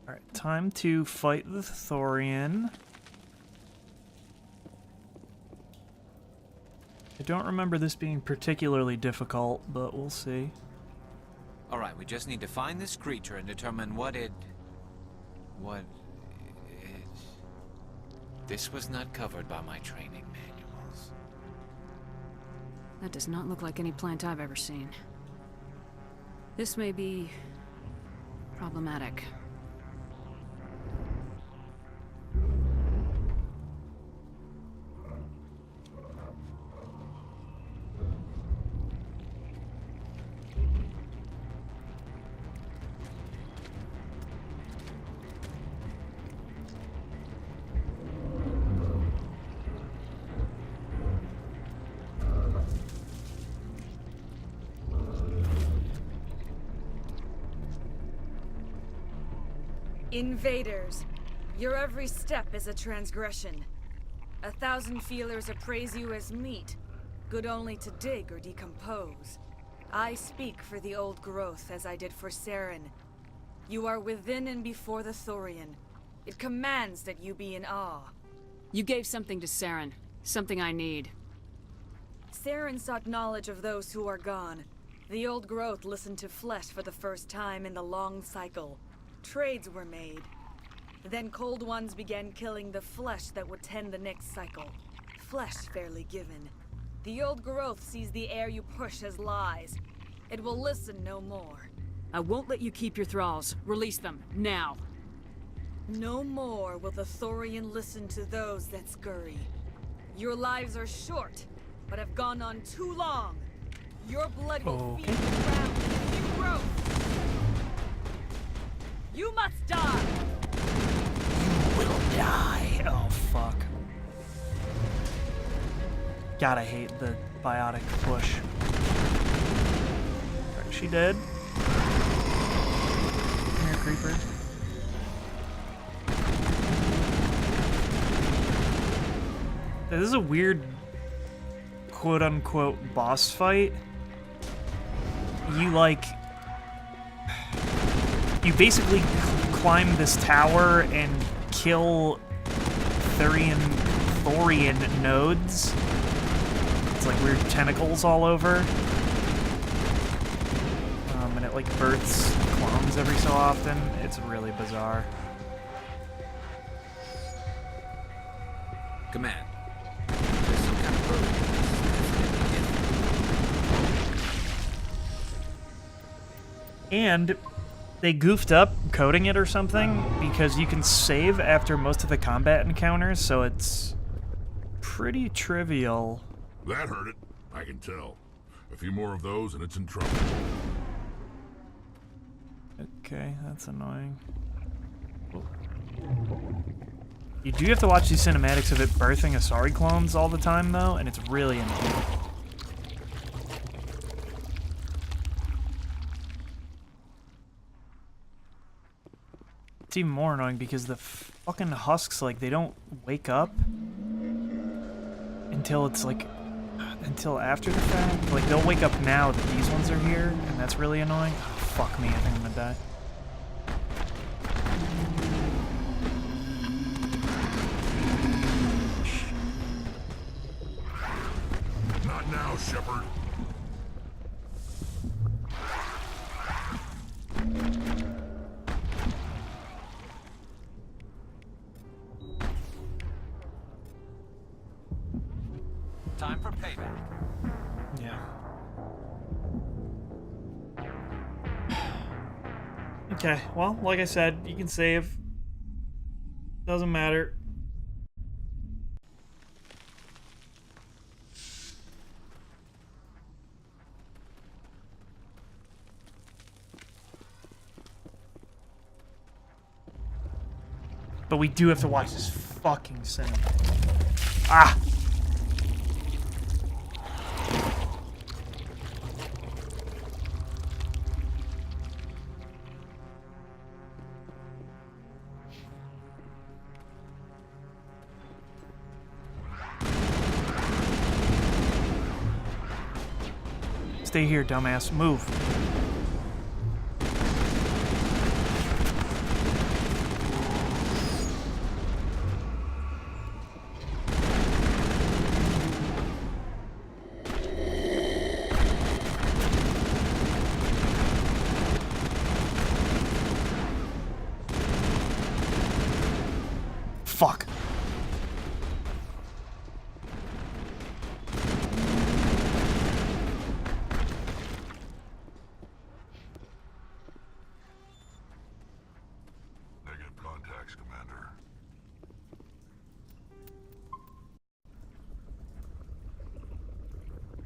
Alright, time to fight the Thorian. I don't remember this being particularly difficult, but we'll see. Alright, we just need to find this creature and determine what it... This was not covered by my training manuals. That does not look like any plant I've ever seen. This may be... problematic. Invaders, your every step is a transgression. 1,000 feelers appraise you as meat, good only to dig or decompose. I speak for the old growth as I did for Saren. You are within and before the Thorian. It commands that you be in awe. You gave something to Saren. Something I need. Saren sought knowledge of those who are gone. The old growth listened to flesh for the first time in the long cycle. Trades were made. Then cold ones began killing the flesh that would tend the next cycle. Flesh fairly given. The old growth sees the air you push as lies. It will listen no more. I won't let you keep your thralls. Release them, now. No more will the Thorian listen to those that scurry. Your lives are short, but have gone on too long. Your blood will feed the ground with new growth. You must die! You will die. Oh, fuck. God, I hate the biotic push. Alright, she dead. Come here, creeper. This is a weird quote-unquote boss fight. You basically climb this tower and kill Thorian nodes. It's like weird tentacles all over. And it like births clones every so often. It's really bizarre. Command. There's some kind of program. And they goofed up coding it or something because you can save after most of the combat encounters, so it's pretty trivial. That hurt it, I can tell. A few more of those and it's in trouble. Okay, that's annoying. You do have to watch these cinematics of it birthing Asari clones all the time, though, and it's really annoying. It's even more annoying because the fucking husks, like, they don't wake up until it's, like, until after the fact. Like, they'll wake up now that these ones are here, and that's really annoying. Oh, fuck me, I think I'm gonna die. Not now, Shepard. Time for payback. Yeah. Okay, well, like I said, you can save. Doesn't matter. But we do have to watch this fucking cinema. Ah! Stay here, dumbass. Move.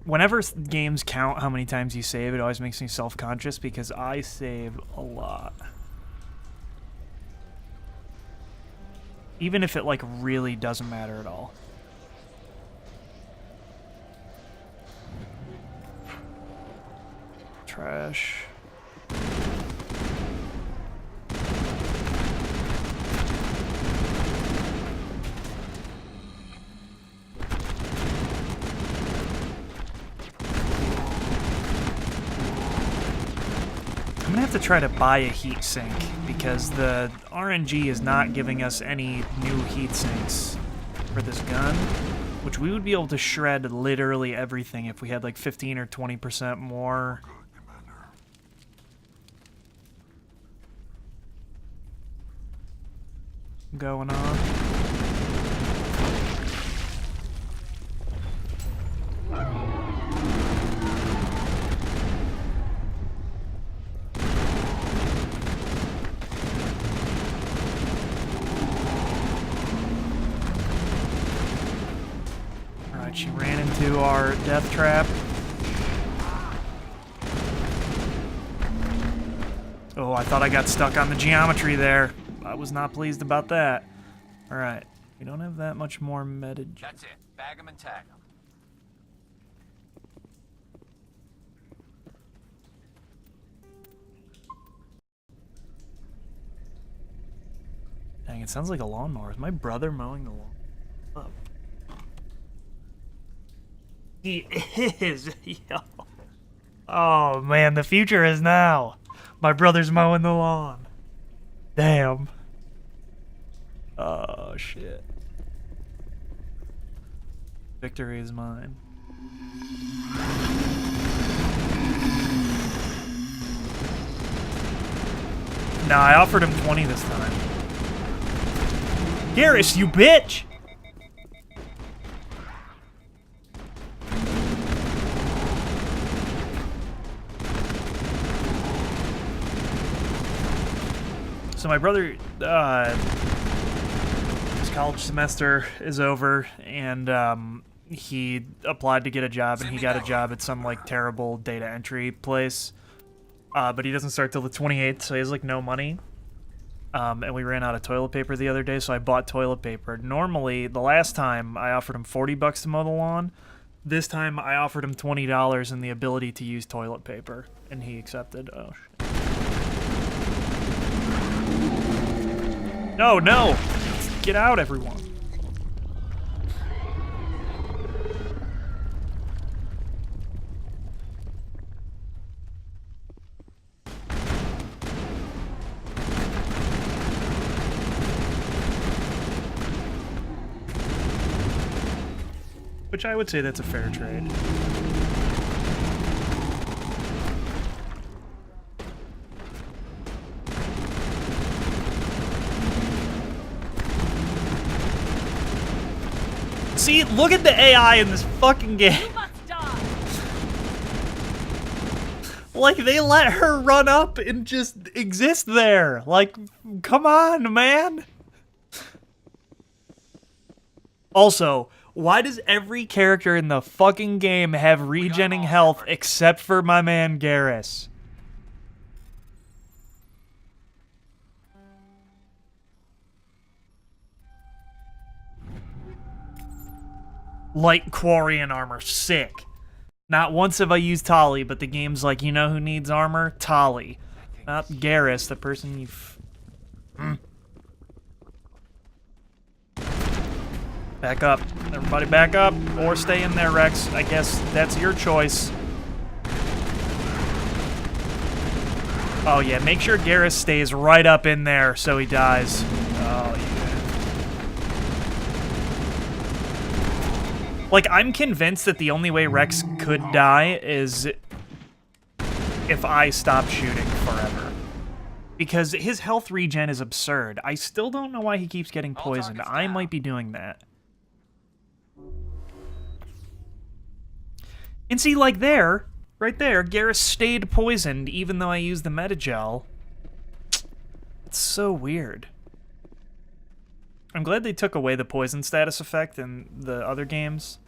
Whenever games count how many times you save, it always makes me self-conscious because I save a lot. Even if it, like, really doesn't matter at all. Trash. I'm gonna have to try to buy a heat sink because the RNG is not giving us any new heat sinks for this gun, which we would be able to shred literally everything if we had like 15 or 20% more. Going on. Alright, she ran into our death trap. Oh, I thought I got stuck on the geometry there. I was not pleased about that. Alright, we don't have that much more metage. That's it. Bag 'em and tag 'em. Dang, it sounds like a lawnmower. Is my brother mowing the lawn? Oh. He is. Yo. Oh, man, the future is now. My brother's mowing the lawn. Damn. Oh, shit. Victory is mine. Nah, I offered him 20 this time. Garrus, you bitch! So my brother, his college semester is over, and he applied to get a job, and he got a job at some like terrible data entry place. But he doesn't start till the 28th, so he has like no money. And we ran out of toilet paper the other day, so I bought toilet paper. Normally, the last time I offered him $40 to mow the lawn. This time I offered him $20 and the ability to use toilet paper, and he accepted. Oh shit. No, no! Get out, everyone. Which I would say that's a fair trade. See, look at the AI in this fucking game. You must die. Like, they let her run up and just exist there. Like, come on, man. Also, why does every character in the fucking game have regenning health except for my man Garrus? Light Quarian armor, sick. Not once have I used Tali, but the game's like, you know who needs armor? Tali. Not Garrus, the person you've... Back up. Everybody back up, or stay in there, Rex. I guess that's your choice. Oh yeah, make sure Garrus stays right up in there so he dies. Oh yeah. Like, I'm convinced that the only way Rex could die is if I stop shooting forever. Because his health regen is absurd. I still don't know why he keeps getting poisoned. I might be doing that. And see, like there, right there, Garrus stayed poisoned even though I used the Metagel. It's so weird. I'm glad they took away the poison status effect in the other games.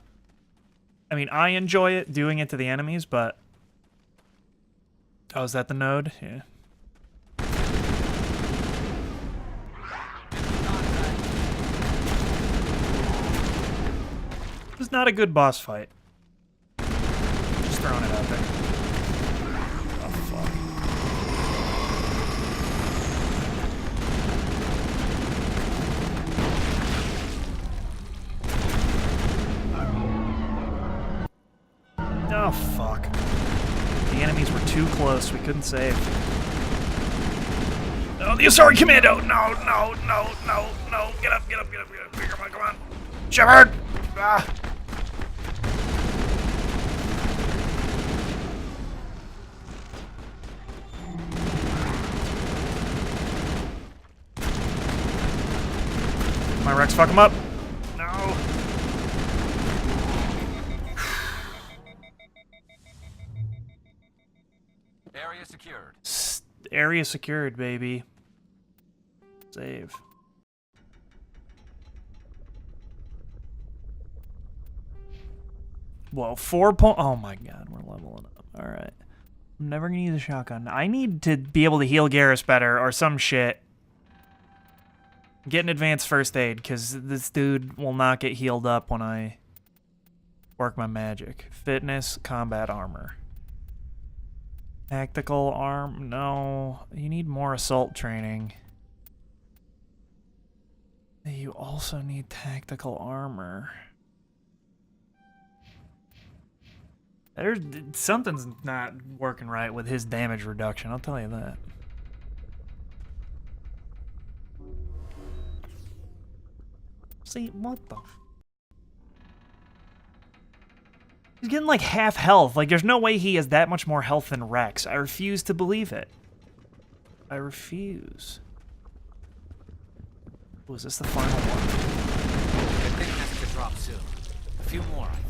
I mean, I enjoy it, doing it to the enemies, but... Oh, is that the node? Yeah. It was not a good boss fight. Just throwing it out there. Oh, fuck. Oh, fuck. The enemies were too close. We couldn't save. Oh, the Asari Commando! No, no, no, no, no. Get up, get up, get up, get up. Come on, come on. Shepard! Ah. My Rex, fuck him up. No. Area secured. Area secured, baby. Save. Whoa, 4 point. Oh my god, we're leveling up. Alright. I'm never gonna use a shotgun. I need to be able to heal Garrus better or some shit. Get an advanced first aid, because this dude will not get healed up when I work my magic. Fitness, combat armor. Tactical arm? No. You need more assault training. You also need tactical armor. There's something's not working right with his damage reduction, I'll tell you that. See, what the He's getting like half health. Like, there's no way he has that much more health than Rex. I refuse to believe it. I refuse. Oh, is this the final one? The thing has to drop soon. A few more, I think.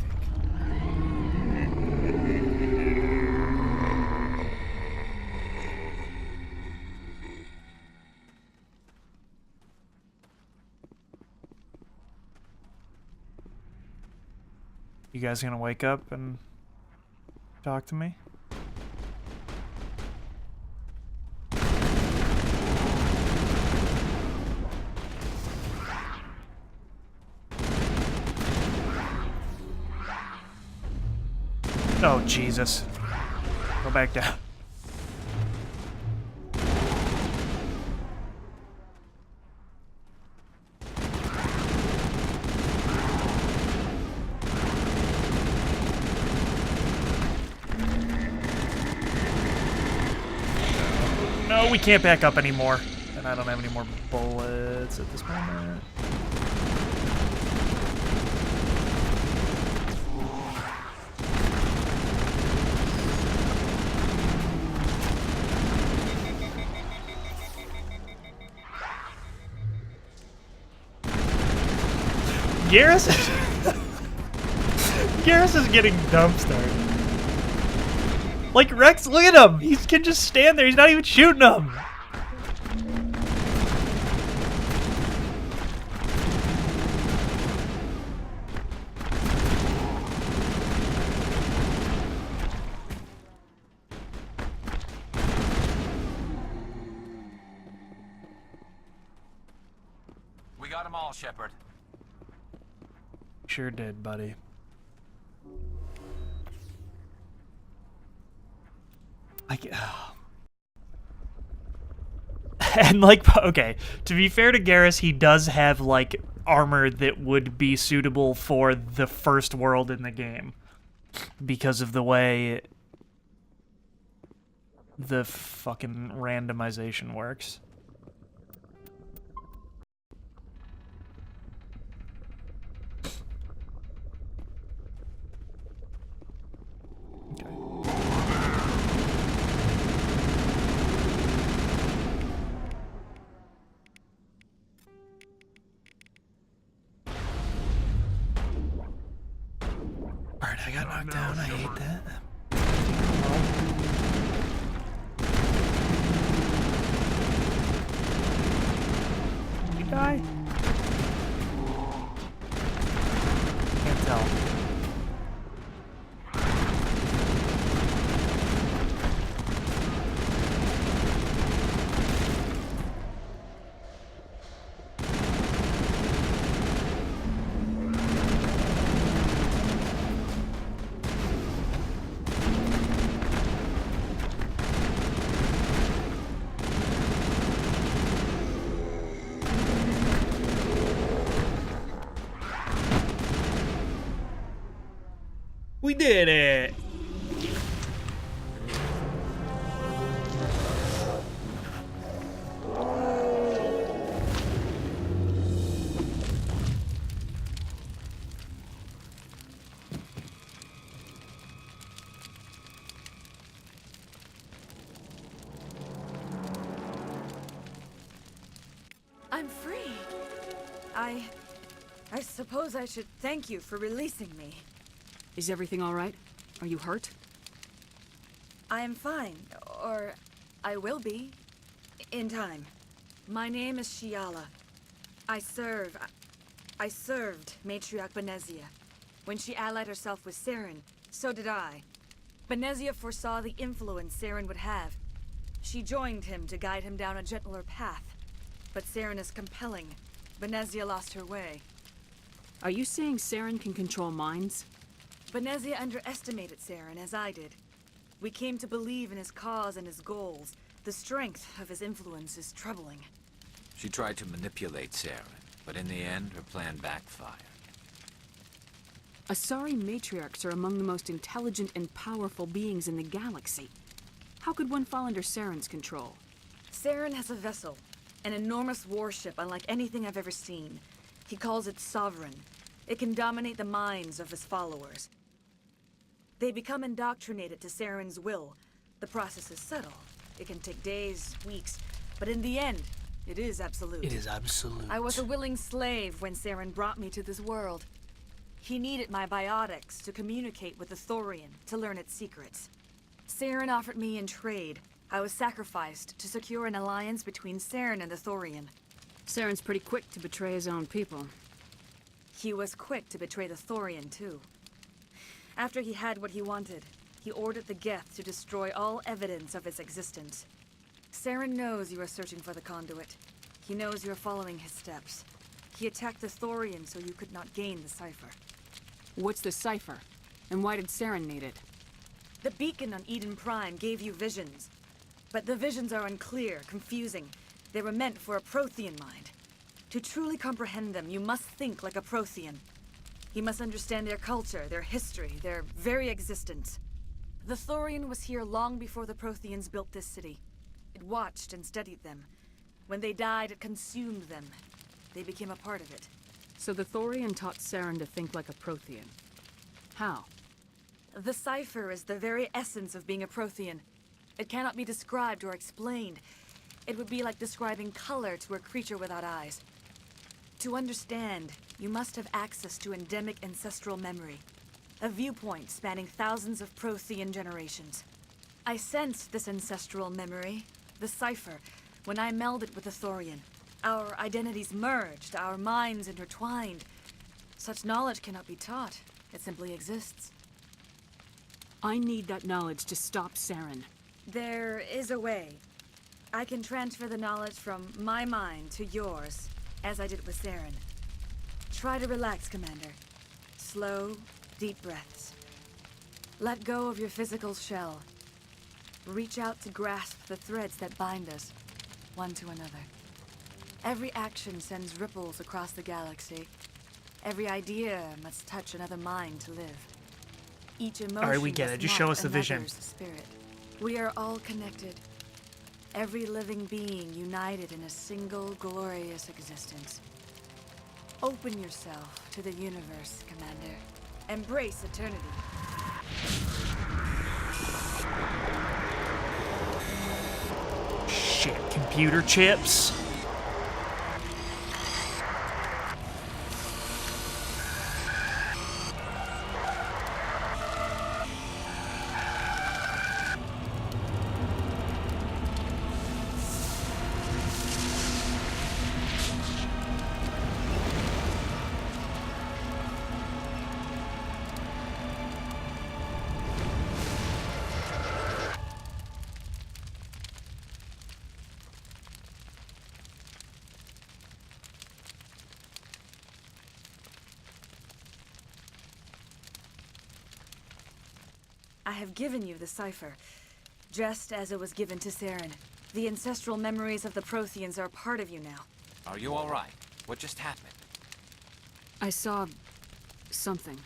You guys gonna wake up and talk to me? Oh, Jesus. Go back down. No, we can't back up anymore. And I don't have any more bullets at this moment. Garrus? Garrus is getting dumpstered. Like, Rex, look at him! He can just stand there, he's not even shooting him! We got them all, Shepard. Sure did, buddy. And, like, okay, to be fair to Garrus, he does have, like, armor that would be suitable for the first world in the game. Because of the way the fucking randomization works. Alright, I got knocked down. I hate that. Did you die? Can't tell. We did it! I'm free. I suppose I should thank you for releasing me. Is everything all right? Are you hurt? I am fine, or I will be, in time. My name is Shiala. I served Matriarch Benezia. When she allied herself with Saren, so did I. Benezia foresaw the influence Saren would have. She joined him to guide him down a gentler path. But Saren is compelling. Benezia lost her way. Are you saying Saren can control minds? Benezia underestimated Saren, as I did. We came to believe in his cause and his goals. The strength of his influence is troubling. She tried to manipulate Saren, but in the end, her plan backfired. Asari matriarchs are among the most intelligent and powerful beings in the galaxy. How could one fall under Saren's control? Saren has a vessel, an enormous warship unlike anything I've ever seen. He calls it Sovereign. It can dominate the minds of his followers. They become indoctrinated to Saren's will. The process is subtle. It can take days, weeks, but in the end, it is absolute. It is absolute. I was a willing slave when Saren brought me to this world. He needed my biotics to communicate with the Thorian, to learn its secrets. Saren offered me in trade. I was sacrificed to secure an alliance between Saren and the Thorian. Saren's pretty quick to betray his own people. He was quick to betray the Thorian, too. After he had what he wanted, he ordered the Geth to destroy all evidence of its existence. Saren knows you are searching for the conduit. He knows you are following his steps. He attacked the Thorian so you could not gain the cipher. What's the cipher? And why did Saren need it? The beacon on Eden Prime gave you visions. But the visions are unclear, confusing. They were meant for a Prothean mind. To truly comprehend them, you must think like a Prothean. You must understand their culture, their history, their very existence. The Thorian was here long before the Protheans built this city. It watched and studied them. When they died, it consumed them. They became a part of it. So the Thorian taught Saren to think like a Prothean. How? The cipher is the very essence of being a Prothean. It cannot be described or explained. It would be like describing color to a creature without eyes. To understand, you must have access to endemic ancestral memory. A viewpoint spanning thousands of Prothean generations. I sensed this ancestral memory, the cipher, when I melded with the Thorian. Our identities merged, our minds intertwined. Such knowledge cannot be taught. It simply exists. I need that knowledge to stop Saren. There is a way. I can transfer the knowledge from my mind to yours, as I did with Saren. Try to relax, Commander. Slow, deep breaths. Let go of your physical shell. Reach out to grasp the threads that bind us, one to another. Every action sends ripples across the galaxy. Every idea must touch another mind to live. Each emotion Alright, we get it. must Just show mark us the vision. another's spirit. We are all connected. Every living being united in a single glorious existence. Open yourself to the universe, Commander. Embrace eternity. Shit, computer chips. I have given you the cipher, just as it was given to Saren. The ancestral memories of the Protheans are a part of you now. Are you all right? What just happened? I saw something.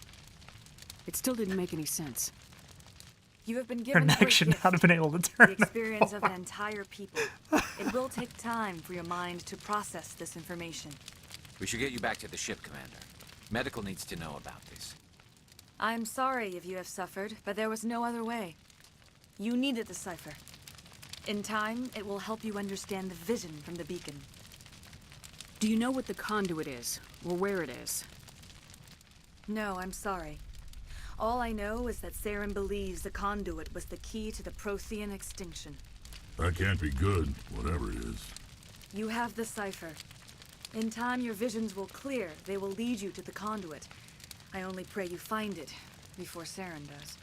It still didn't make any sense. You have been Her given a neck should gift, not have been able to the turn. experience of an entire people. It will take time for your mind to process this information. We should get you back to the ship, Commander. Medical needs to know about this. I'm sorry if you have suffered, but there was no other way. You needed the cipher. In time, it will help you understand the vision from the beacon. Do you know what the conduit is, or where it is? No, I'm sorry. All I know is that Saren believes the conduit was the key to the Prothean extinction. That can't be good, whatever it is. You have the cipher. In time, your visions will clear. They will lead you to the conduit. I only pray you find it before Saren does.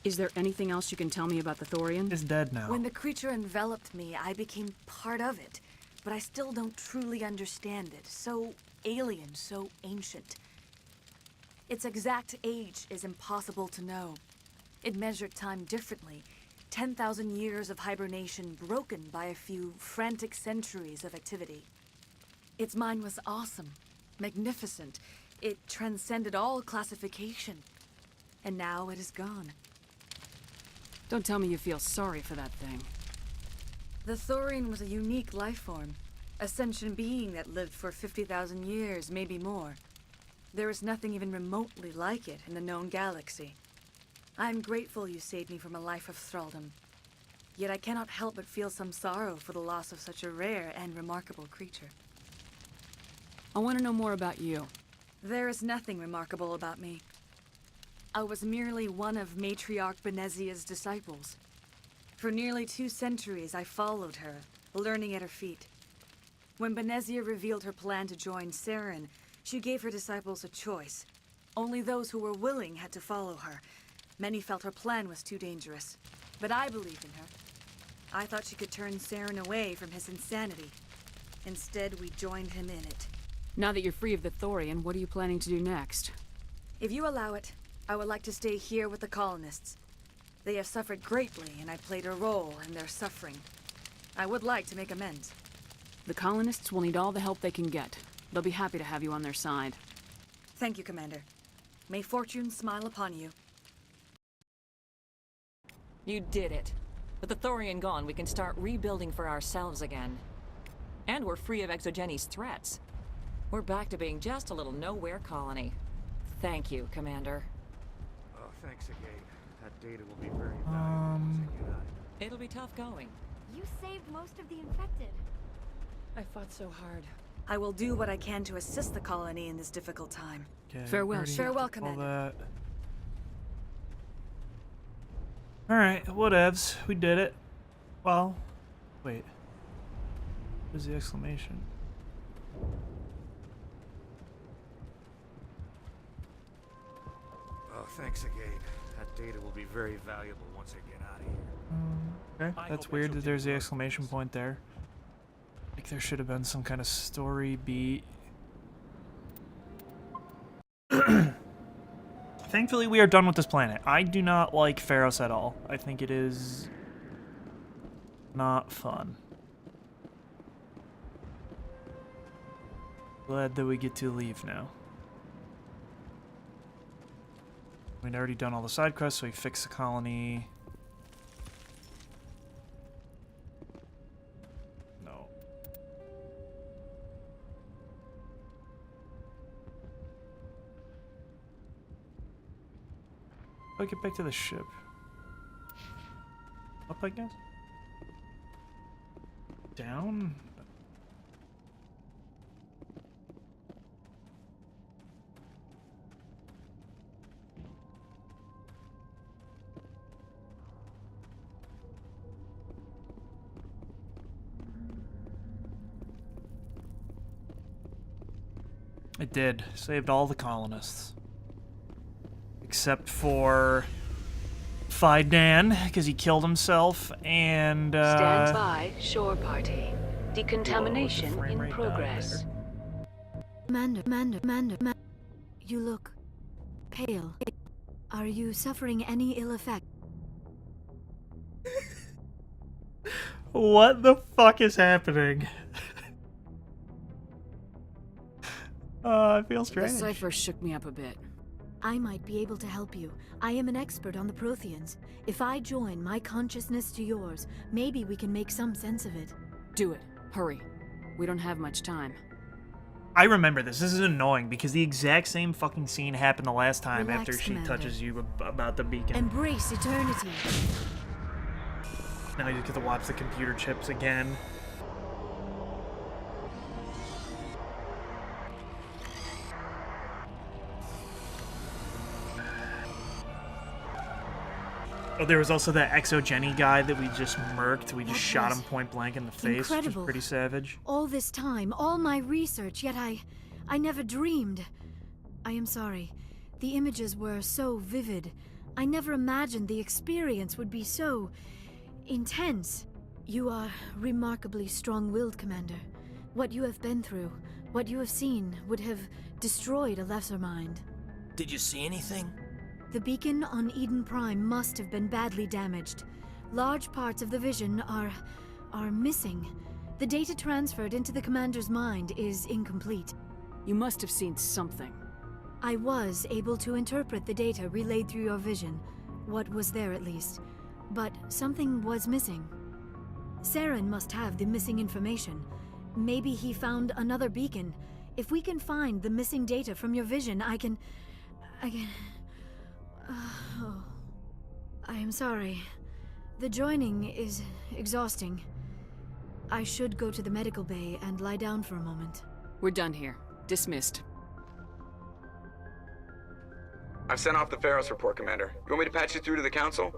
Is there anything else you can tell me about the Thorian? Is dead now. When the creature enveloped me, I became part of it. But I still don't truly understand it. So alien, so ancient. Its exact age is impossible to know. It measured time differently. 10,000 years of hibernation broken by a few frantic centuries of activity. Its mind was awesome, magnificent. It transcended all classification. And now it is gone. Don't tell me you feel sorry for that thing. The Thorian was a unique life form. A sentient being that lived for 50,000 years, maybe more. There is nothing even remotely like it in the known galaxy. I am grateful you saved me from a life of thraldom. Yet I cannot help but feel some sorrow for the loss of such a rare and remarkable creature. I want to know more about you. There is nothing remarkable about me. I was merely one of Matriarch Benezia's disciples. For nearly 2 centuries, I followed her, learning at her feet. When Benezia revealed her plan to join Saren, she gave her disciples a choice. Only those who were willing had to follow her. Many felt her plan was too dangerous, but I believed in her. I thought she could turn Saren away from his insanity. Instead, we joined him in it. Now that you're free of the Thorian, what are you planning to do next? If you allow it, I would like to stay here with the colonists. They have suffered greatly, and I played a role in their suffering. I would like to make amends. The colonists will need all the help they can get. They'll be happy to have you on their side. Thank you, Commander. May fortune smile upon you. You did it. With the Thorian gone, we can start rebuilding for ourselves again. And we're free of Exogenes' threats. We're back to being just a little nowhere colony. Thank you, Commander. Oh, thanks again. That data will be very valuable once I get out. It'll be tough going. You saved most of the infected. I fought so hard. I will do what I can to assist the colony in this difficult time. Okay, Farewell, already Farewell, all Commander. that. Alright, whatevs. We did it. Well, wait. Where's the exclamation? Oh, thanks again. That data will be very valuable once I get out of here. Okay, that's weird that there's the exclamation point there. Like there should have been some kind of story beat. Thankfully, we are done with this planet. I do not like Feros at all. I think it is not fun. Glad that we get to leave now. We'd already done all the side quests, so we fixed the colony. No. I'll get back to the ship. Up, I guess? Down? It did. Saved all the colonists. Except for Fidan, because he killed himself, and Stand by, shore party. whoa, Decontamination the frame in rate died progress. Amanda, you look pale. Are you suffering any ill effect? What the fuck is happening? I feel The strange. cipher shook me up a bit. I might be able to help you. I am an expert on the Protheans. If I join my consciousness to yours, maybe we can make some sense of it. Do it. Hurry. We don't have much time. I remember this. This is annoying because the exact same fucking scene happened the last time Relax, after she Commander. touches you about the beacon. Embrace eternity. Now you get to watch the computer chips again. Oh, there was also that Exogeny guy that we just murked. We just That shot was him point blank in the face, which incredible. was pretty savage. All this time, all my research, yet I never dreamed. I am sorry. The images were so vivid. I never imagined the experience would be so intense. You are remarkably strong-willed, Commander. What you have been through, what you have seen, would have destroyed a lesser mind. Did you see anything? The beacon on Eden Prime must have been badly damaged. Large parts of the vision are missing. The data transferred into the commander's mind is incomplete. You must have seen something. I was able to interpret the data relayed through your vision, what was there at least, but something was missing. Saren must have the missing information. Maybe he found another beacon. If we can find the missing data from your vision, I can... Oh. I am sorry. The joining is exhausting. I should go to the medical bay and lie down for a moment. We're done here. Dismissed. I've sent off the Feros report, Commander. You want me to patch you through to the Council?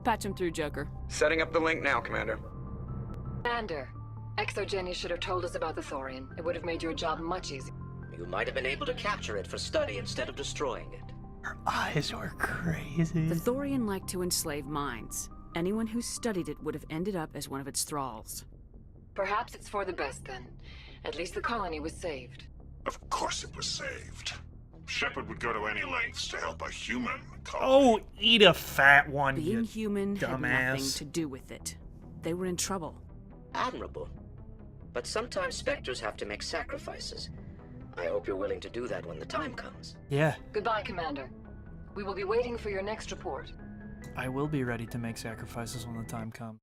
Patch him through, Joker. Setting up the link now, Commander. Commander, Exogeny should have told us about the Thorian. It would have made your job much easier. You might have been able to capture it for study instead of destroying it. Her eyes were crazy. The Thorian liked to enslave minds. Anyone who studied it would have ended up as one of its thralls. Perhaps it's for the best then. At least the colony was saved. Of course it was saved. Shepard would go to any lengths to help a human Oh, colony. eat a fat one, Being you human had nothing dumbass. to do with it. They were in trouble. Admirable. But sometimes Spectres have to make sacrifices. I hope you're willing to do that when the time comes. Yeah, Goodbye, Commander. We will be waiting for your next report. I will be ready to make sacrifices when the time comes.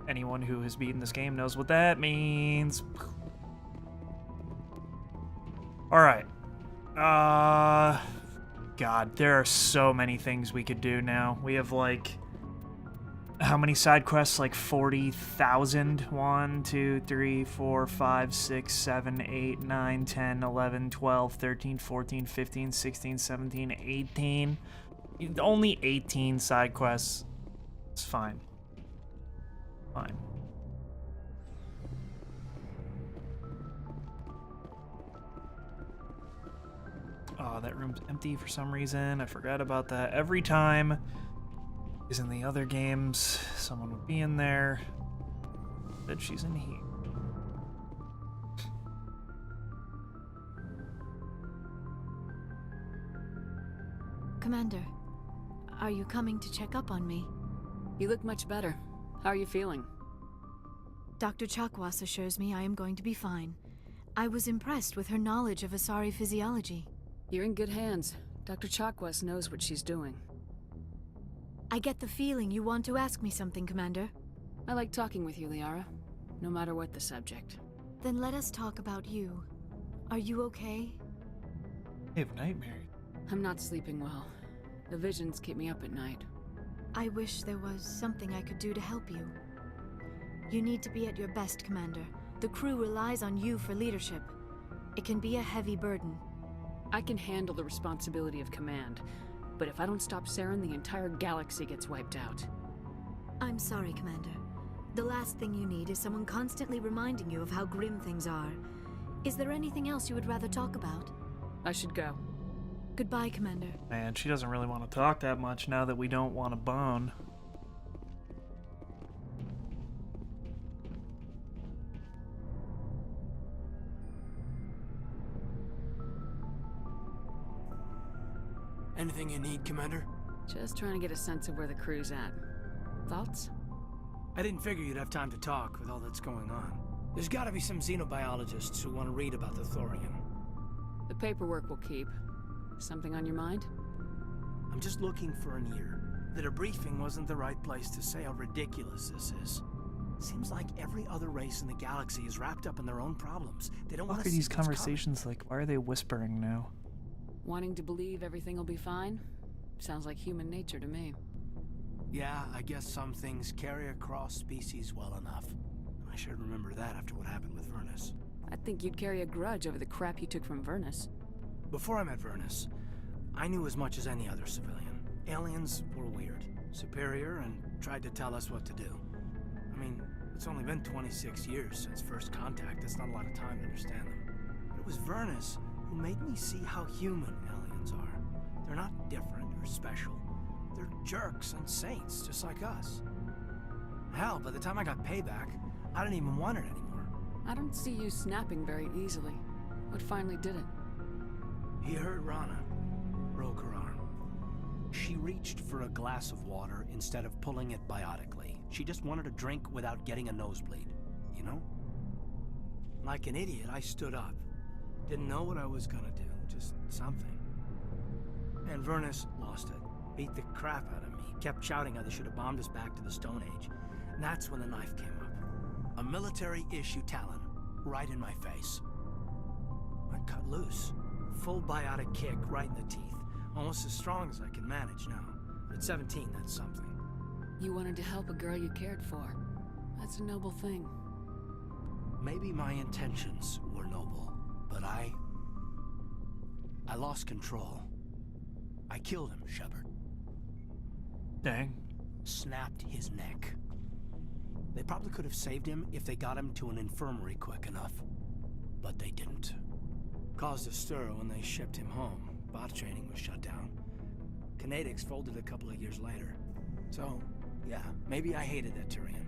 Anyone who has beaten this game knows what that means. Alright. God, there are so many things we could do now. We have, like... How many side quests? Like 40,000? 1, 2, 3, 4, 5, 6, 7, 8, 9, 10, 11, 12, 13, 14, 15, 16, 17, 18. Only 18 side quests. It's fine. Fine. Oh, that room's empty for some reason. I forgot about that. Every time is in the other games, someone would be in there. But she's in here. Commander, are you coming to check up on me? You look much better. How are you feeling? Dr. Chakwas assures me I am going to be fine. I was impressed with her knowledge of Asari physiology. You're in good hands. Dr. Chakwas knows what she's doing. I get the feeling you want to ask me something, Commander. I like talking with you, Liara. No matter what the subject. Then let us talk about you. Are you okay? I have nightmares. I'm not sleeping well. The visions keep me up at night. I wish there was something I could do to help you. You need to be at your best, Commander. The crew relies on you for leadership. It can be a heavy burden. I can handle the responsibility of command, but if I don't stop Saren, the entire galaxy gets wiped out. I'm sorry, Commander. The last thing you need is someone constantly reminding you of how grim things are. Is there anything else you would rather talk about? I should go. Goodbye, Commander. Man, she doesn't really want to talk that much now that we don't want to bone. Anything you need, Commander? Just trying to get a sense of where the crew's at. Thoughts? I didn't figure you'd have time to talk with all that's going on. There's gotta be some xenobiologists who want to read about the Thorian. The paperwork will keep. Something on your mind? I'm just looking for an ear. The debriefing wasn't the right place to say how ridiculous this is. Seems like every other race in the galaxy is wrapped up in their own problems. They don't want What to are see these what's conversations like? Why are they whispering now? Wanting to believe everything will be fine? Sounds like human nature to me. Yeah, I guess some things carry across species well enough. I should remember that after what happened with Vernus. I think you'd carry a grudge over the crap you took from Vernus. Before I met Vernus, I knew as much as any other civilian. Aliens were weird, superior, and tried to tell us what to do. I mean, it's only been 26 years since first contact. That's not a lot of time to understand them. But it was Vernus who made me see how human aliens are. They're not different or special. They're jerks and saints, just like us. Hell, by the time I got payback, I didn't even want it anymore. I don't see you snapping very easily. What finally did it? He hurt Rana, broke her arm. She reached for a glass of water instead of pulling it biotically. She just wanted a drink without getting a nosebleed, you know? Like an idiot, I stood up. Didn't know what I was gonna do, just something. And Vernus lost it. Beat the crap out of me. Kept shouting how they should have bombed us back to the Stone Age. And that's when the knife came up. A military-issue talon, right in my face. I cut loose. Full biotic kick right in the teeth. Almost as strong as I can manage now. But at 17, that's something. You wanted to help a girl you cared for. That's a noble thing. Maybe my intentions were noble, but I lost control. I killed him, Shepard. Dang. Snapped his neck. They probably could have saved him if they got him to an infirmary quick enough. But they didn't. Caused a stir when they shipped him home. Bot training was shut down. Kinetics folded a couple of years later. So, yeah, maybe I hated that Turian.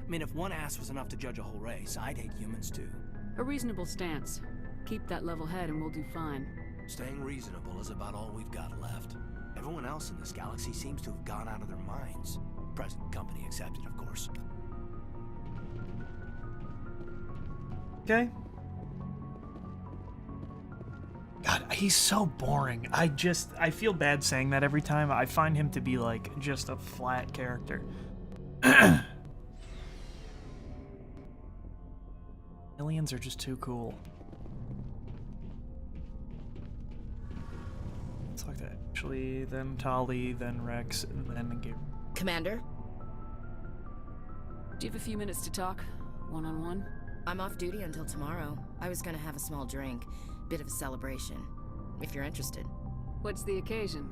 I mean, if one ass was enough to judge a whole race, I'd hate humans too. A reasonable stance. Keep that level head and we'll do fine. Staying reasonable is about all we've got left. Everyone else in this galaxy seems to have gone out of their minds. Present company accepted, of course. Okay. God, he's so boring. I feel bad saying that every time. I find him to be like just a flat character. Aliens are just too cool. Let's talk to Ashley, then Tali, then Rex, and then Gabriel. Commander? Do you have a few minutes to talk? One-on-one? I'm off duty until tomorrow. I was gonna have a small drink. Bit of a celebration. If you're interested. What's the occasion?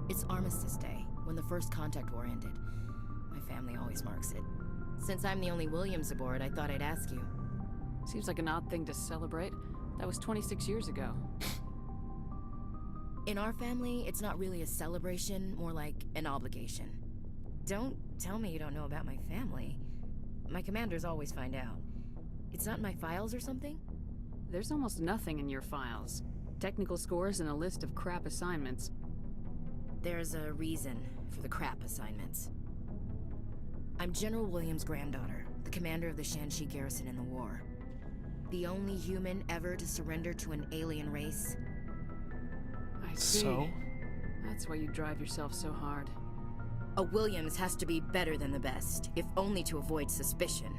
It's Armistice Day, when the first contact war ended. My family always marks it. Since I'm the only Williams aboard, I thought I'd ask you. Seems like an odd thing to celebrate. That was 26 years ago. In our family, it's not really a celebration, more like an obligation. Don't tell me you don't know about my family. My commanders always find out. It's not in my files or something? There's almost nothing in your files. Technical scores and a list of crap assignments. There's a reason for the crap assignments. I'm General Williams' granddaughter, the commander of the Shanxi garrison in the war. The only human ever to surrender to an alien race. I see. So? That's why you drive yourself so hard. A Williams has to be better than the best, if only to avoid suspicion.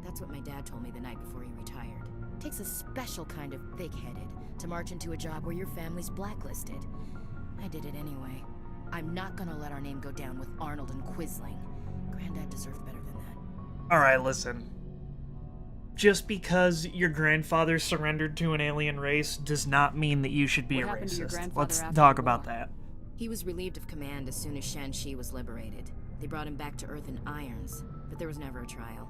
That's what my dad told me the night before he retired. Takes a special kind of thick-headed to march into a job where your family's blacklisted. I did it anyway. I'm not gonna let our name go down with Arnold and Quisling. Granddad deserved better than that. Alright, listen. Just because your grandfather surrendered to an alien race does not mean that you should be a racist. Let's talk about that. He was relieved of command as soon as Shanxi was liberated. They brought him back to Earth in irons, but there was never a trial.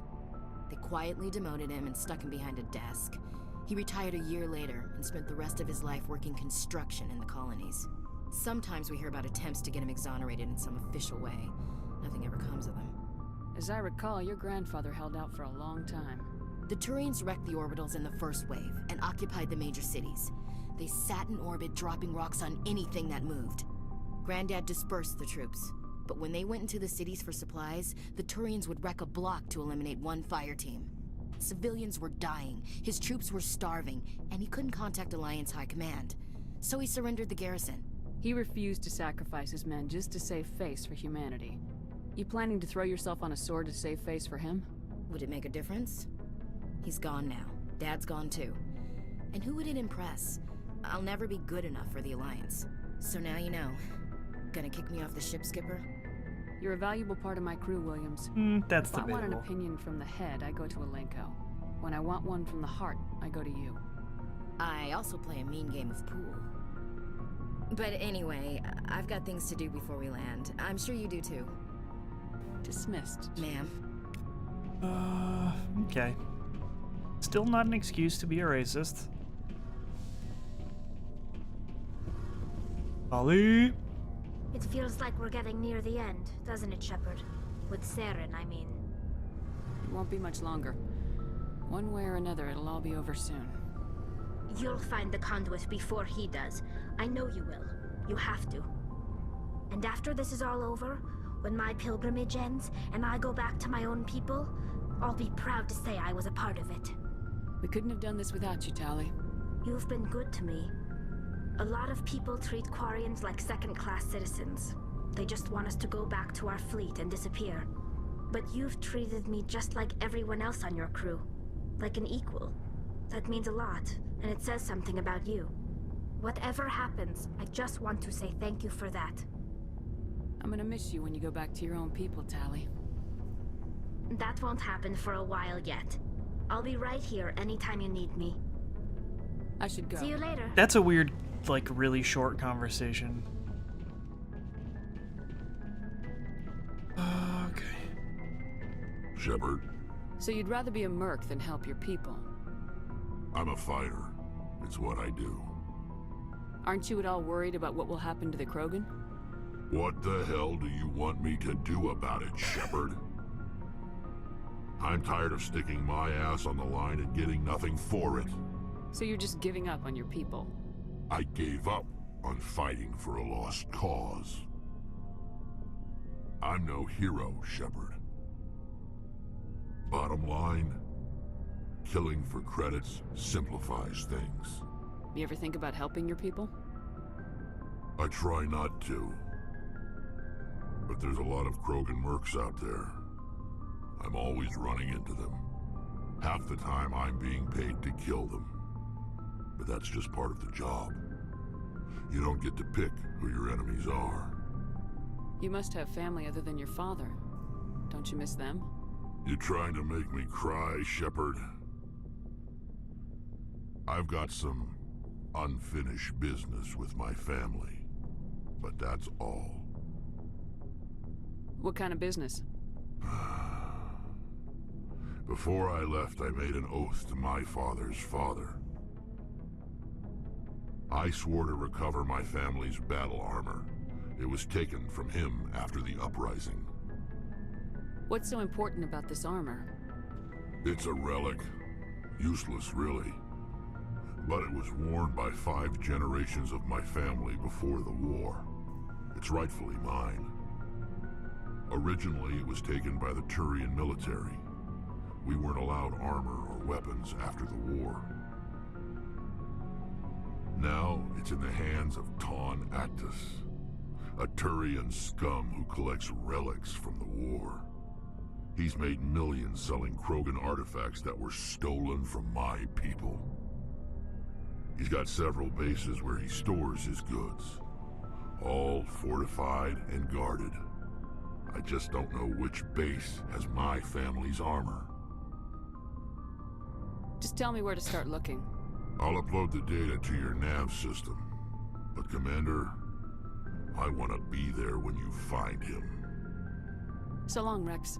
They quietly demoted him and stuck him behind a desk. He retired a year later and spent the rest of his life working construction in the colonies. Sometimes we hear about attempts to get him exonerated in some official way. Nothing ever comes of them. As I recall, your grandfather held out for a long time. The Turians wrecked the orbitals in the first wave and occupied the major cities. They sat in orbit, dropping rocks on anything that moved. Granddad dispersed the troops, but when they went into the cities for supplies, the Turians would wreck a block to eliminate one fire team. Civilians were dying, his troops were starving, and he couldn't contact Alliance High Command. So he surrendered the garrison. He refused to sacrifice his men just to save face for humanity. You planning to throw yourself on a sword to save face for him? Would it make a difference? He's gone now. Dad's gone too. And who would it impress? I'll never be good enough for the Alliance. So now you know. Gonna kick me off the ship, Skipper? You're a valuable part of my crew, Williams. That's If I want an debatable. opinion from the head, I go to Alenko. When I want one from the heart, I go to you. I also play a mean game of pool. But anyway, I've got things to do before we land. I'm sure you do too. Dismissed. Ma'am. Okay. Still not an excuse to be a racist. Ali? It feels like we're getting near the end, doesn't it, Shepard? With Saren, I mean. It won't be much longer. One way or another, it'll all be over soon. You'll find the conduit before he does. I know you will. You have to. And after this is all over, when my pilgrimage ends and I go back to my own people, I'll be proud to say I was a part of it. We couldn't have done this without you, Tali. You've been good to me. A lot of people treat Quarians like second-class citizens. They just want us to go back to our fleet and disappear. But you've treated me just like everyone else on your crew. Like an equal. That means a lot, and it says something about you. Whatever happens, I just want to say thank you for that. I'm gonna miss you when you go back to your own people, Tali. That won't happen for a while yet. I'll be right here anytime you need me. I should go. See you later. That's a weird, like, really short conversation. Okay. Shepard, So you'd rather be a merc than help your people? I'm a fighter. It's what I do. Aren't you at all worried about what will happen to the Krogan? What the hell do you want me to do about it, Shepard? I'm tired of sticking my ass on the line and getting nothing for it. So you're just giving up on your people? I gave up on fighting for a lost cause. I'm no hero, Shepard. Bottom line, killing for credits simplifies things. You ever think about helping your people? I try not to. But there's a lot of Krogan mercs out there. I'm always running into them. Half the time I'm being paid to kill them. But that's just part of the job. You don't get to pick who your enemies are. You must have family other than your father. Don't you miss them? You trying to make me cry, Shepard? I've got some unfinished business with my family. But that's all. What kind of business? Before I left, I made an oath to my father's father. I swore to recover my family's battle armor. It was taken from him after the uprising. What's so important about this armor? It's a relic. Useless, really. But it was worn by 5 generations of my family before the war. It's rightfully mine. Originally, it was taken by the Turian military. We weren't allowed armor or weapons after the war. Now, it's in the hands of Ton Actus, a Turian scum who collects relics from the war. He's made millions selling Krogan artifacts that were stolen from my people. He's got several bases where he stores his goods, all fortified and guarded. I just don't know which base has my family's armor. Just tell me where to start looking. I'll upload the data to your nav system. But Commander, I want to be there when you find him. So long, Rex.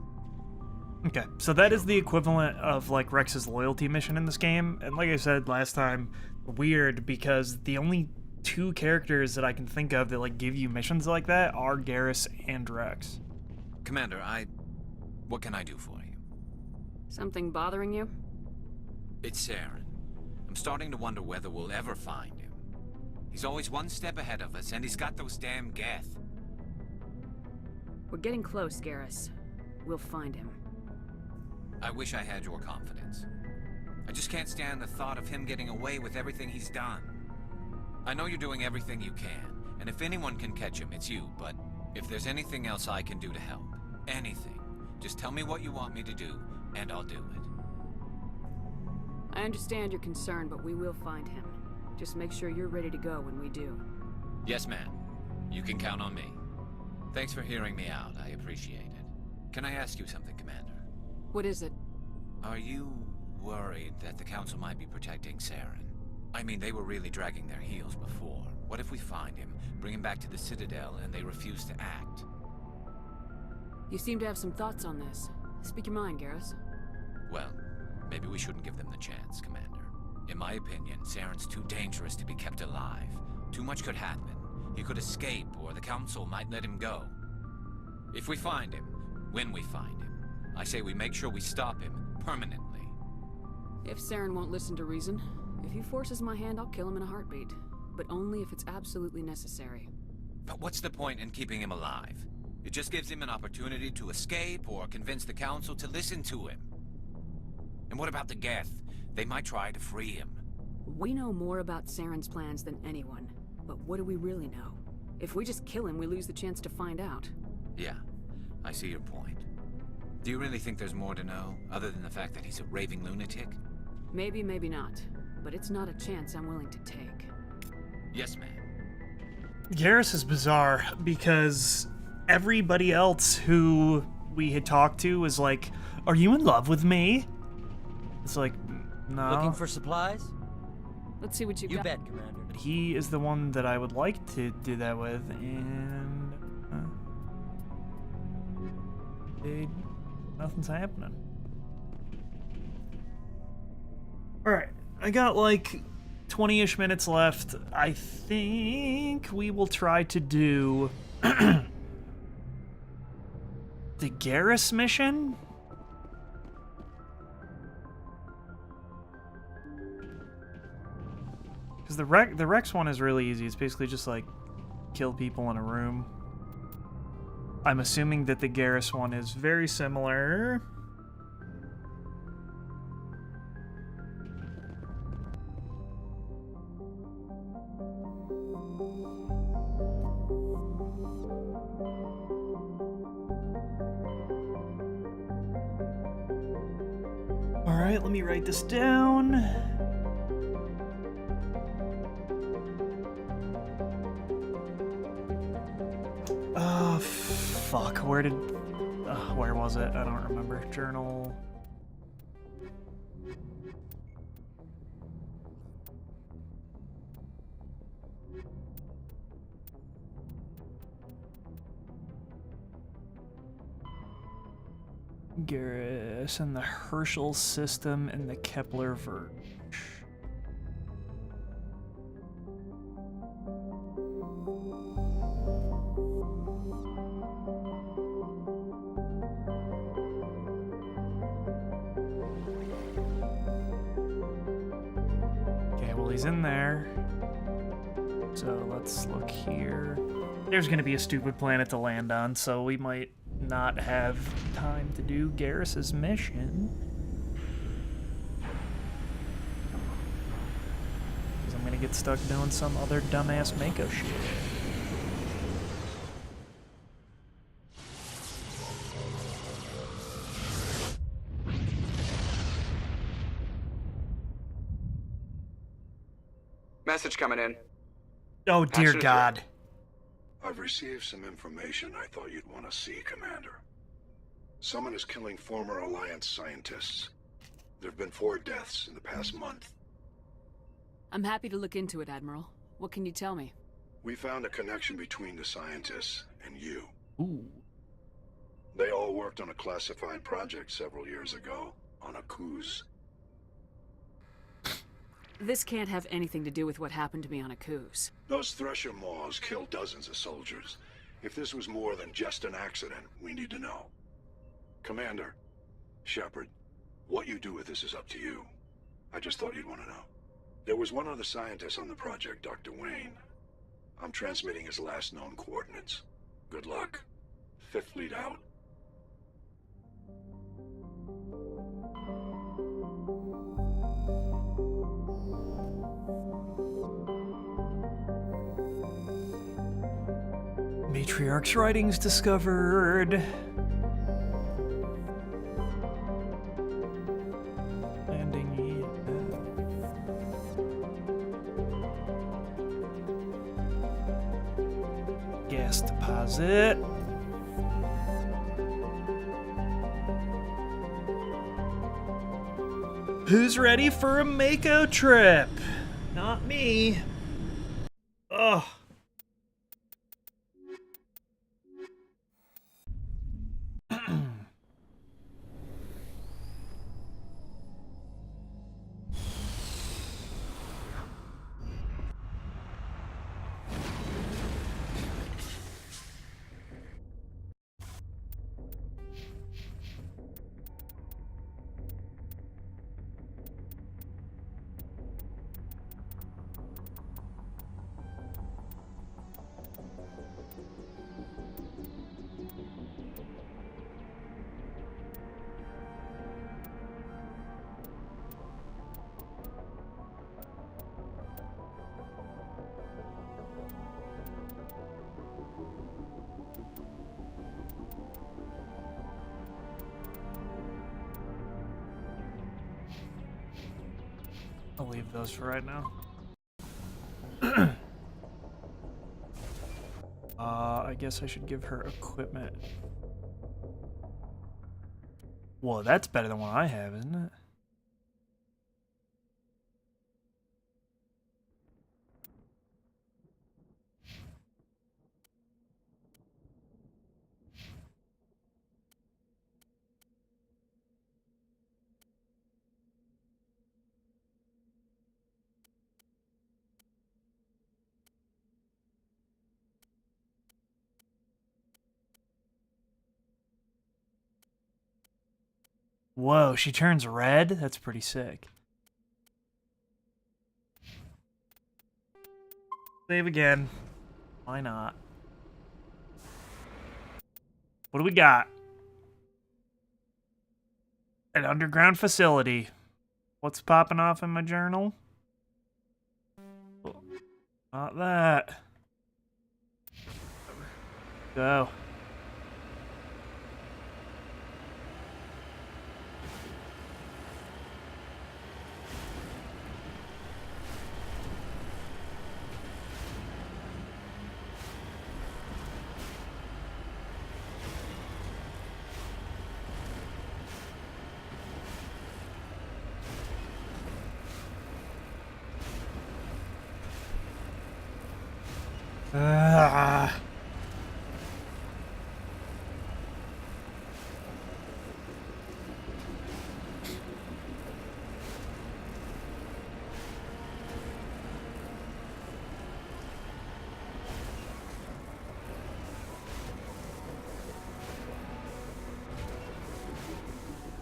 Okay, so that is the equivalent of, like, Rex's loyalty mission in this game. And like I said last time, weird, because the only 2 characters that I can think of that, like, give you missions like that are Garrus and Rex. Commander, what can I do for you? Something bothering you? It's Saren. I'm starting to wonder whether we'll ever find him. He's always one step ahead of us, and he's got those damn Geth. We're getting close, Garrus. We'll find him. I wish I had your confidence. I just can't stand the thought of him getting away with everything he's done. I know you're doing everything you can, and if anyone can catch him, it's you, but if there's anything else I can do to help, anything, just tell me what you want me to do, and I'll do it. I understand your concern, but we will find him. Just make sure you're ready to go when we do. Yes, ma'am. You can count on me. Thanks for hearing me out. I appreciate it. Can I ask you something, Commander? What is it? Are you worried that the Council might be protecting Saren? I mean, they were really dragging their heels before. What if we find him, bring him back to the Citadel, and they refuse to act? You seem to have some thoughts on this. Speak your mind, Garrus. Well, maybe we shouldn't give them the chance, Commander. In my opinion, Saren's too dangerous to be kept alive. Too much could happen. He could escape, or the Council might let him go. If we find him, when we find him, I say we make sure we stop him permanently. If Saren won't listen to reason, if he forces my hand, I'll kill him in a heartbeat. But only if it's absolutely necessary. But what's the point in keeping him alive? It just gives him an opportunity to escape or convince the Council to listen to him. And what about the Geth? They might try to free him. We know more about Saren's plans than anyone. But what do we really know? If we just kill him, we lose the chance to find out. Yeah, I see your point. Do you really think there's more to know, other than the fact that he's a raving lunatic? Maybe, maybe not. But it's not a chance I'm willing to take. Yes, ma'am. Garrus is bizarre because everybody else who we had talked to was like, "Are you in love with me?" It's like, no. Looking for supplies? Let's see what you got. You bet, Commander. He is the one that I would like to do that with, and nothing's happening. Alright, I got like 20-ish minutes left. I think we will try to do the Garrus mission? Because the Rex one is really easy. It's basically just like kill people in a room. I'm assuming that the Garrus one is very similar. Alright, let me write this down. Oh, fuck. Where was it? I don't remember. Journal. Garrus and the Herschel system and the Kepler Verge. Okay, well, he's in there. So let's look here. There's gonna be a stupid planet to land on, so we might not have time to do Garrus's mission. Because I'm gonna get stuck doing some other dumbass Mako shit. Message coming in. Oh, dear Action God. I've received some information I thought you'd want to see, Commander. Someone is killing former Alliance scientists. There have been 4 deaths in the past month. I'm happy to look into it, Admiral. What can you tell me? We found a connection between the scientists and you. Ooh. They all worked on a classified project several years ago, on a Akuz. This can't have anything to do with what happened to me on Akuz. Those Thresher Maws killed dozens of soldiers. If this was more than just an accident, we need to know. Commander, Shepard, what you do with this is up to you. I just thought you'd want to know. There was one other scientist on the project, Dr. Wayne. I'm transmitting his last known coordinates. Good luck. 5th Fleet out. Patriarch's writings discovered. Landing. Gas deposit. Who's ready for a Mako trip? Not me. Ugh. I'll leave those for right now. I guess I should give her equipment. Whoa, that's better than what I have, isn't it? Whoa, she turns red? That's pretty sick. Save again. Why not? What do we got? An underground facility. What's popping off in my journal? Not that. Go.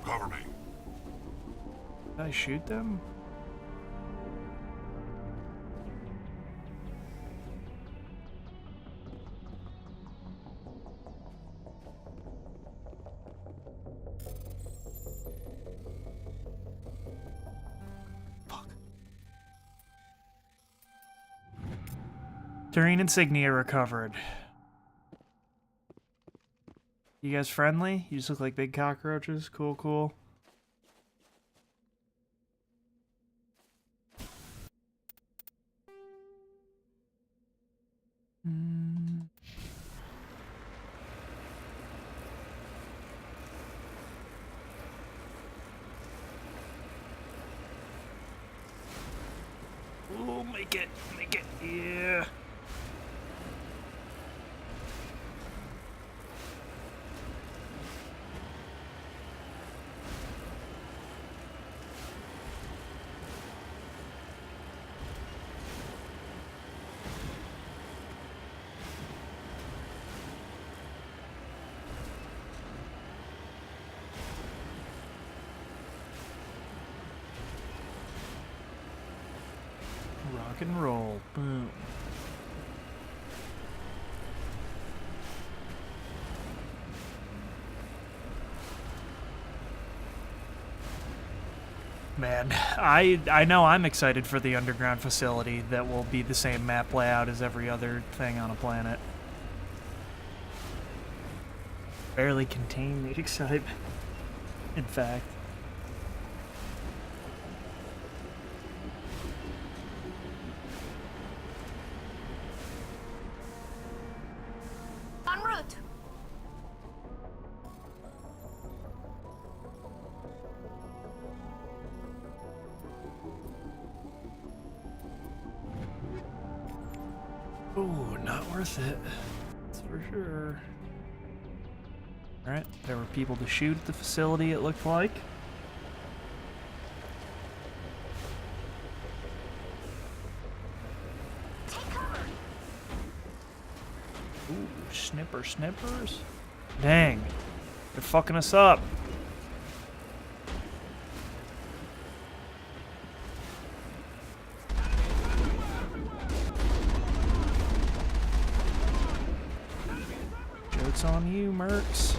Cover me. Did I shoot them? Terrain insignia recovered. You guys friendly? You just look like big cockroaches. Cool, cool. Oh, make it, yeah. Rock and roll. Boom. Man, I know I'm excited for the underground facility that will be the same map layout as every other thing on a planet. Barely contain the excitement. In fact. En route. Ooh, not worth it. That's for sure. Alright, there were people to shoot at the facility, it looked like. Ooh, snippers. Dang. They're fucking us up. Joke's on you, mercs.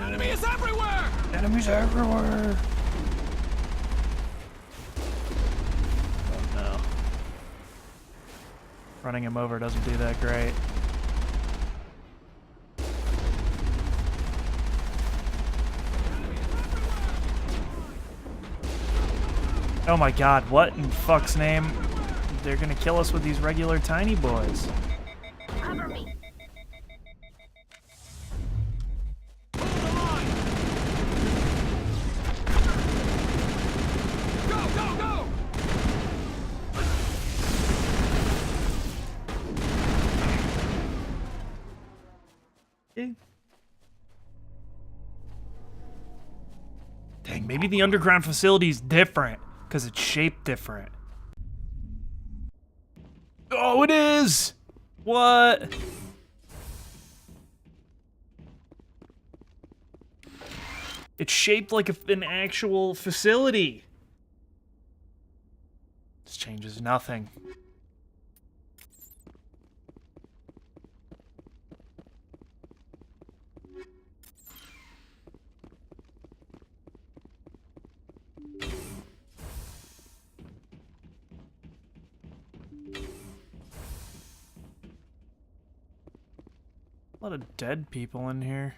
Enemy is everywhere! Enemies everywhere! Oh no. Running him over doesn't do that great. Oh my god, what in fuck's name? They're gonna kill us with these regular tiny boys. Cover me. Dang, maybe the underground facility's different, because it's shaped different. Oh, it is! What? It's shaped like an actual facility. This changes nothing. A lot of dead people in here.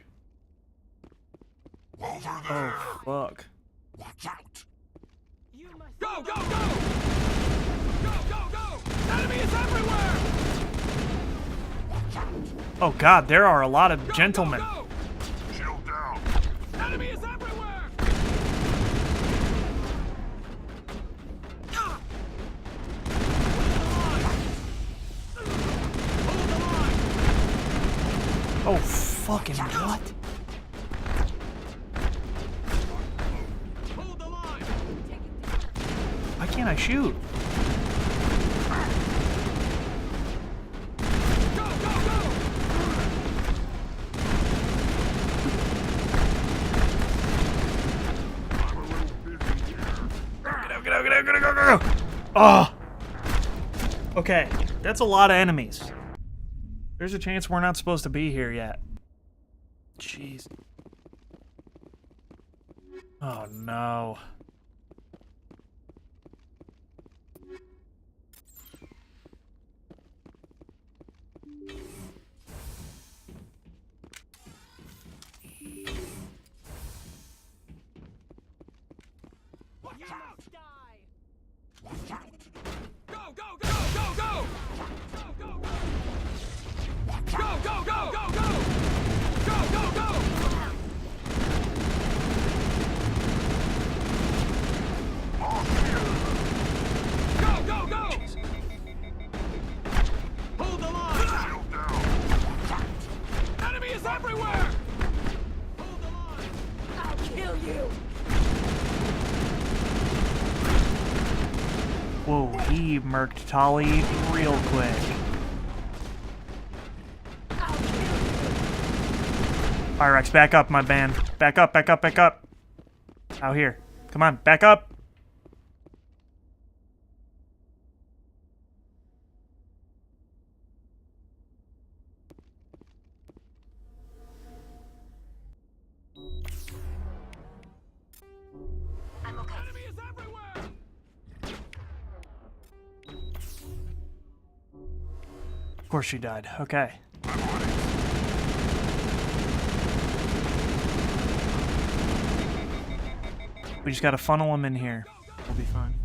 Over there. Oh, fuck. Watch out. Go, go, go! Go, go, go! Enemy is everywhere! Oh god, there are a lot of gentlemen. Go, go! Shield down. Enemy is everywhere! Oh, fucking what? Hold the line! Why can't I shoot? Go, go, go! Go. Oh! Okay, that's a lot of enemies. There's a chance we're not supposed to be here yet. Jeez. Oh no. Go, go, go, go, go! Go, go, go! Go, go, go, go, go! Go, go, go! Go, go, go! Hold the line! Shield down. Enemy is everywhere! Hold the line! I'll kill you! Whoa, he murked Tolly real quick. Pyrex, back up, my man. Back up, back up, back up. Out here. Come on, back up. I'm okay. Enemy is everywhere! Of course she died. Okay. We just gotta funnel them in here. We'll be fine.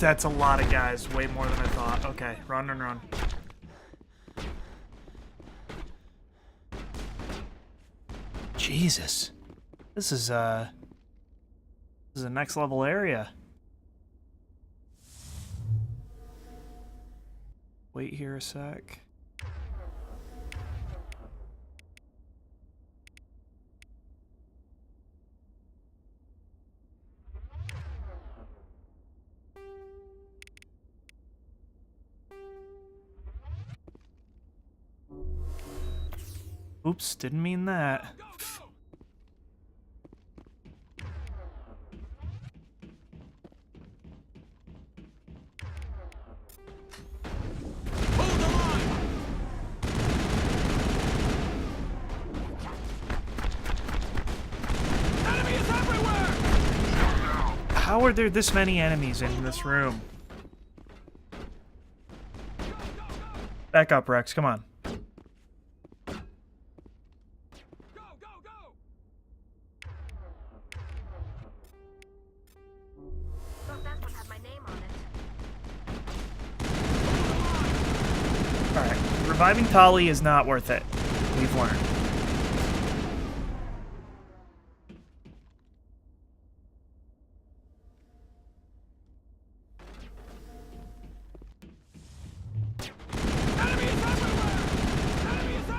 That's a lot of guys, way more than I thought. Okay, run and run. Jesus. This is a next level area. Wait here a sec. Oops, didn't mean that. How are there this many enemies in this room? Back up, Rex, come on. Alright, reviving Tali is not worth it. We've learned.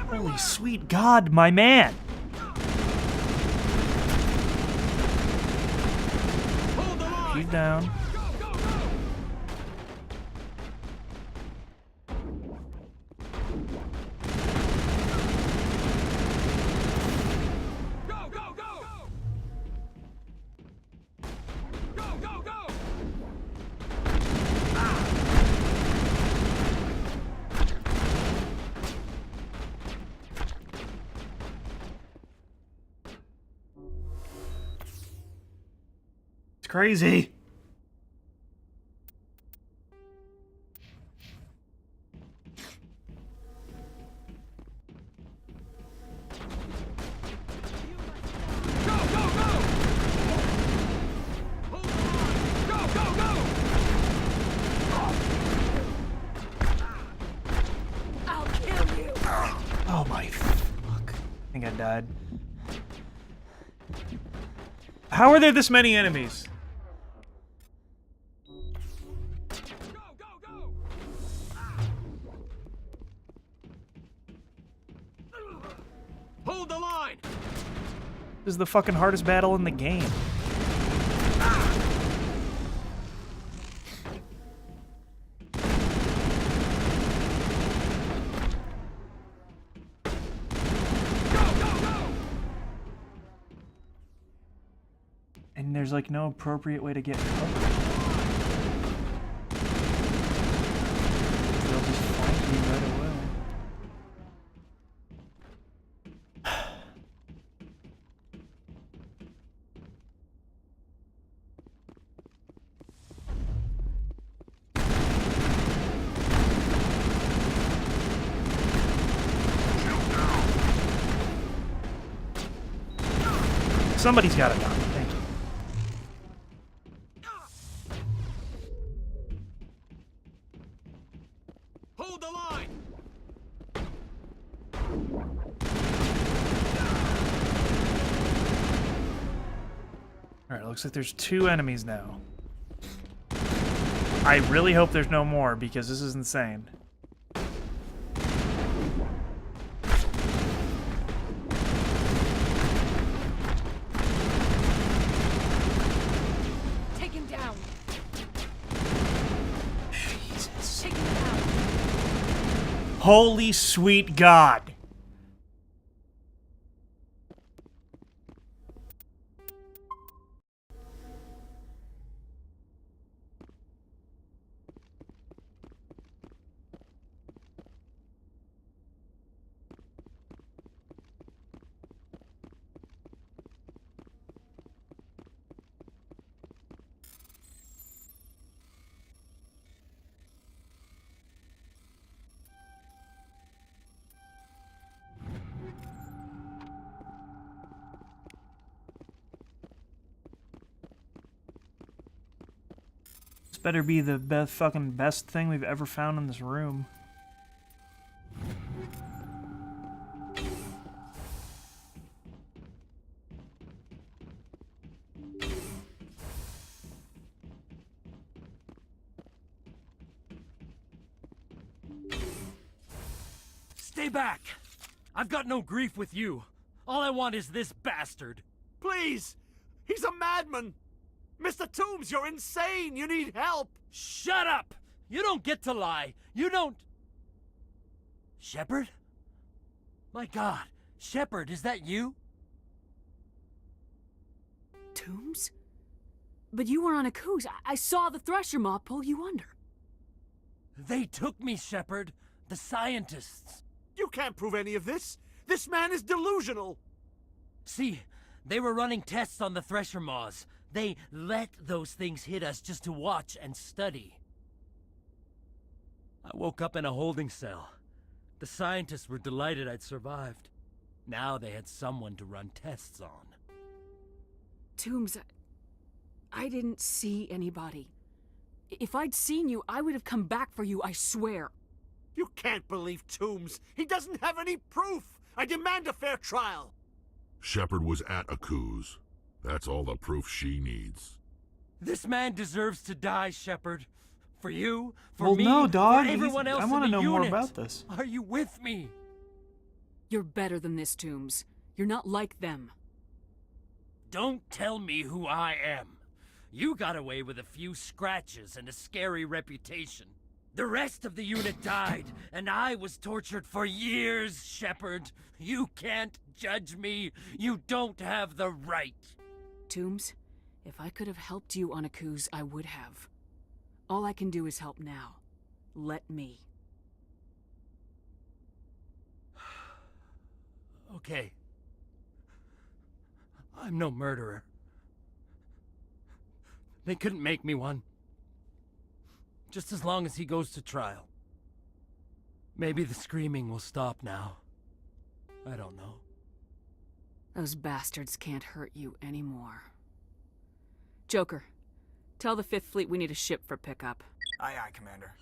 Holy sweet God, my man! He's down. Crazy. I'll kill you. Oh my fuck. I think I died. How are there this many enemies? Hold the line! This is the fucking hardest battle in the game. And there's like no appropriate way to get covered. They'll just find you right away. Somebody's got to die. Thank you. Hold the line! Alright, looks like there's 2 enemies now. I really hope there's no more, because this is insane. Holy sweet God. This better be the best thing we've ever found in this room. Stay back! I've got no grief with you. All I want is this bastard. Please! He's a madman! Mr. Toombs, you're insane! You need help! Shut up! You don't get to lie. You don't... Shepard? My God. Shepard, is that you? Toombs? But you were on a cruise. I saw the Thresher Maw pull you under. They took me, Shepard. The scientists. You can't prove any of this! This man is delusional! See, they were running tests on the Thresher Maws. They let those things hit us just to watch and study. I woke up in a holding cell. The scientists were delighted I'd survived. Now they had someone to run tests on. Toombs, I didn't see anybody. If I'd seen you, I would have come back for you, I swear. You can't believe Toombs! He doesn't have any proof! I demand a fair trial! Shepard was at Aku's. That's all the proof she needs. This man deserves to die, Shepard. For you, for Well, me, no, dog. for everyone else I want to in the know more unit. about this. Are you with me? You're better than this, Toombs. You're not like them. Don't tell me who I am. You got away with a few scratches and a scary reputation. The rest of the unit died, and I was tortured for years, Shepard. You can't judge me. You don't have the right. Toombs, if I could have helped you on Aku's, I would have. All I can do is help now. Let me. Okay. I'm no murderer. They couldn't make me one. Just as long as he goes to trial. Maybe the screaming will stop now. I don't know. Those bastards can't hurt you anymore. Joker, tell the 5th Fleet we need a ship for pickup. Aye, aye, Commander.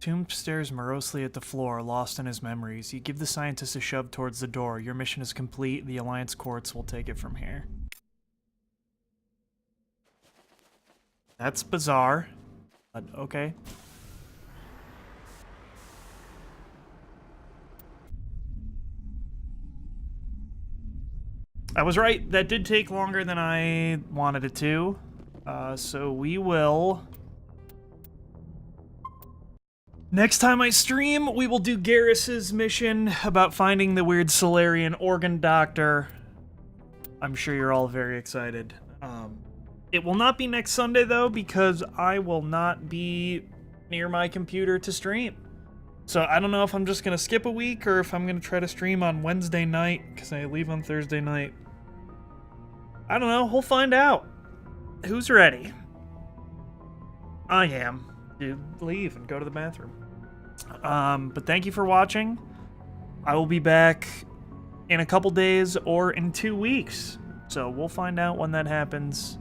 Toombs stares morosely at the floor, lost in his memories. You give the scientist a shove towards the door. Your mission is complete. The Alliance courts will take it from here. That's bizarre, but okay. I was right. That did take longer than I wanted it to. So we will... Next time I stream, we will do Garrus's mission about finding the weird Solarian organ doctor. I'm sure you're all very excited. It will not be next Sunday, though, because I will not be near my computer to stream. So I don't know if I'm just going to skip a week or if I'm going to try to stream on Wednesday night, because I leave on Thursday night. I don't know. We'll find out. Who's ready? I am. Dude, leave and go to the bathroom. But thank you for watching. I will be back in a couple days or in 2 weeks. So we'll find out when that happens.